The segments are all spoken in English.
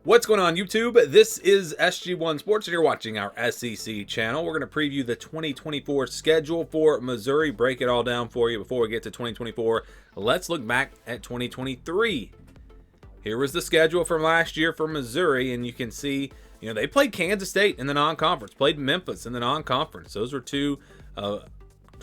What's going on, YouTube? This is SG1 Sports, and you're watching our SEC channel. We're going to preview the 2024 schedule for Missouri, break it all down for you. Before we get to 2024, let's look back at 2023. Here was the schedule from last year for Missouri, and you can see, they played Kansas State in the non-conference, played Memphis in the non-conference. Those were two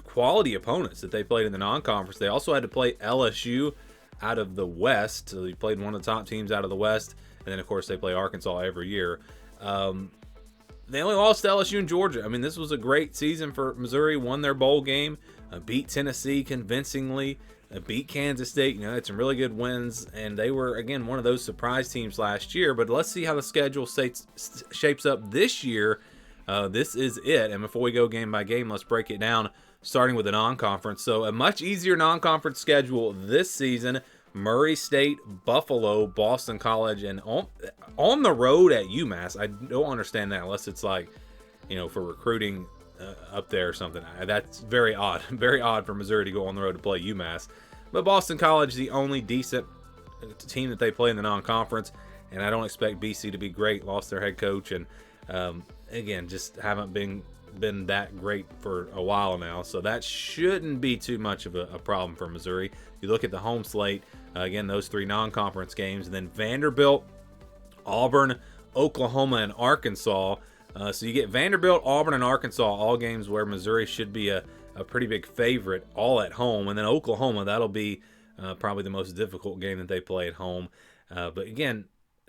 quality opponents that they played in the non-conference. They also had to play LSU out of the West, so they played one of the top teams out of the West. And then, of course, they play Arkansas every year. They only lost to LSU and Georgia. I mean, this was a great season for Missouri. Won their bowl game, beat Tennessee convincingly, beat Kansas State. Had some really good wins. And they were, again, one of those surprise teams last year. But let's see how the schedule shapes up this year. This is it. And before we go game by game, let's break it down, starting with the non-conference. So a much easier non-conference schedule this season. Murray State, Buffalo, Boston College, and on the road at UMass. I don't understand that unless it's like, for recruiting up there or something. That's very odd. Very odd for Missouri to go on the road to play UMass. But Boston College, the only decent team that they play in the non-conference, and I don't expect BC to be great. Lost their head coach, and again, just haven't been that great for a while now. So that shouldn't be too much of a problem for Missouri. You look at the home slate, again, those three non-conference games, and then Vanderbilt, Auburn, Oklahoma, and Arkansas. So you get Vanderbilt, Auburn, and Arkansas, all games where Missouri should be a pretty big favorite, all at home. And then Oklahoma, that'll be probably the most difficult game that they play at home. But again,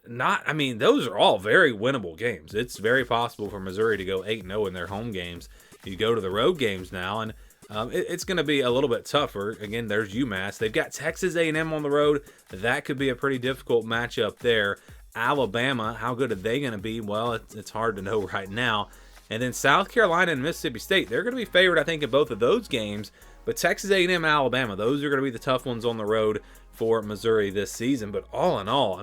those are all very winnable games. It's very possible for Missouri to go 8-0 in their home games. You go to the road games now, and it's going to be a little bit tougher. Again, there's UMass. They've got Texas A&M on the road. That could be a pretty difficult matchup there. Alabama, how good are they going to be? Well, it's hard to know right now. And then South Carolina and Mississippi State, they're going to be favored, I think, in both of those games. But Texas A&M and Alabama, those are going to be the tough ones on the road for Missouri this season. But all in all,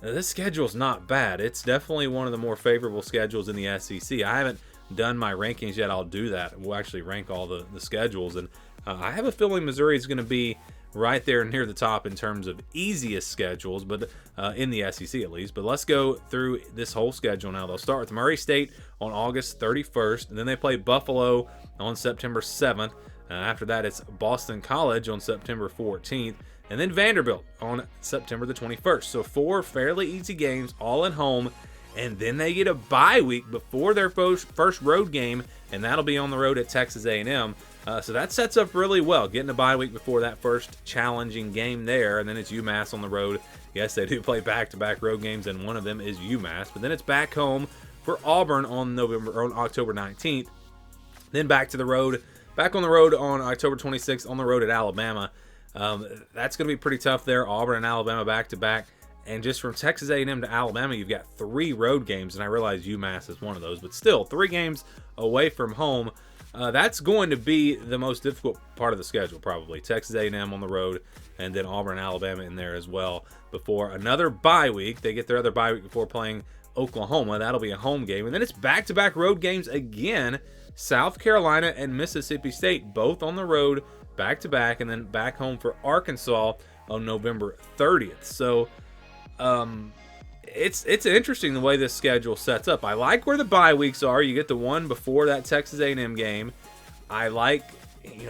this schedule's not bad. It's definitely one of the more favorable schedules in the SEC. I haven't done my rankings yet. I'll do that. We'll actually rank all the schedules. And I have a feeling Missouri is going to be right there near the top in terms of easiest schedules, but in the SEC at least. But let's go through this whole schedule now. They'll start with Murray State on August 31st, and then they play Buffalo on September 7th. After that, it's Boston College on September 14th. And then Vanderbilt on September the 21st. So 4 fairly easy games, all at home. And then they get a bye week before their first road game, and that'll be on the road at Texas A&M. So that sets up really well, getting a bye week before that first challenging game there. And then it's UMass on the road. Yes, they do play back-to-back road games, and one of them is UMass. But then it's back home for Auburn on October 19th. Then back on the road on October 26th, on the road at Alabama. That's going to be pretty tough there. Auburn and Alabama back-to-back. And just from Texas A&M to Alabama, you've got 3 road games. And I realize UMass is one of those. But still, 3 games away from home. That's going to be the most difficult part of the schedule, probably. Texas A&M on the road, and then Auburn and Alabama in there as well. Before another bye week. They get their other bye week before playing Oklahoma. That'll be a home game. And then it's back-to-back road games again. South Carolina and Mississippi State, both on the road, back-to-back, and then back home for Arkansas on November 30th. So it's interesting the way this schedule sets up. I like where the bye weeks are. You get the one before that Texas A&M game. I like,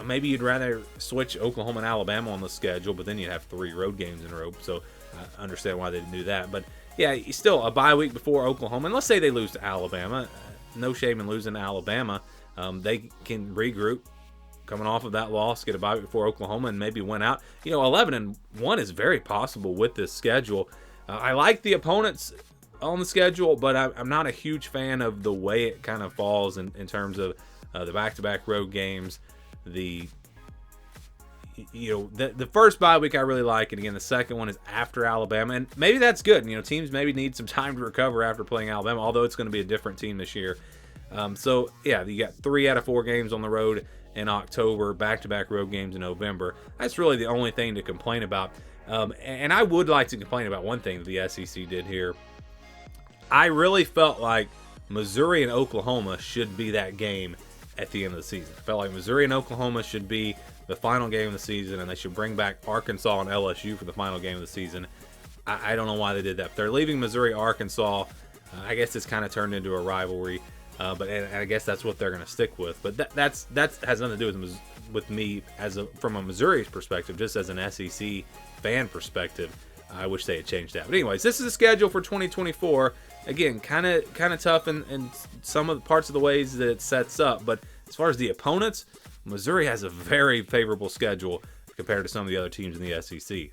maybe you'd rather switch Oklahoma and Alabama on the schedule, but then you'd have 3 road games in a row. So I understand why they didn't do that. But yeah, still a bye week before Oklahoma. And let's say they lose to Alabama. No shame in losing to Alabama. They can regroup coming off of that loss, get a bye week before Oklahoma, and maybe win out. 11-1 is very possible with this schedule. I like the opponents on the schedule, but I'm not a huge fan of the way it kind of falls in terms of the back-to-back road games. The first bye week I really like, and again, the second one is after Alabama, and maybe that's good. Teams maybe need some time to recover after playing Alabama, although it's going to be a different team this year. So yeah, you got 3 out of 4 games on the road in October, back-to-back road games in November. That's really the only thing to complain about. And I would like to complain about one thing that the SEC did here. I really felt like Missouri and Oklahoma should be that game at the end of the season. I felt like Missouri and Oklahoma should be the final game of the season, and they should bring back Arkansas and LSU for the final game of the season. I don't know why they did that. If they're leaving Missouri, Arkansas, I guess it's kind of turned into a rivalry. And I guess that's what they're going to stick with. But that has nothing to do with me from a Missouri's perspective, just as an SEC fan perspective. I wish they had changed that. But anyways, this is the schedule for 2024. Again, kind of tough in some of the parts of the ways that it sets up. But as far as the opponents, Missouri has a very favorable schedule compared to some of the other teams in the SEC.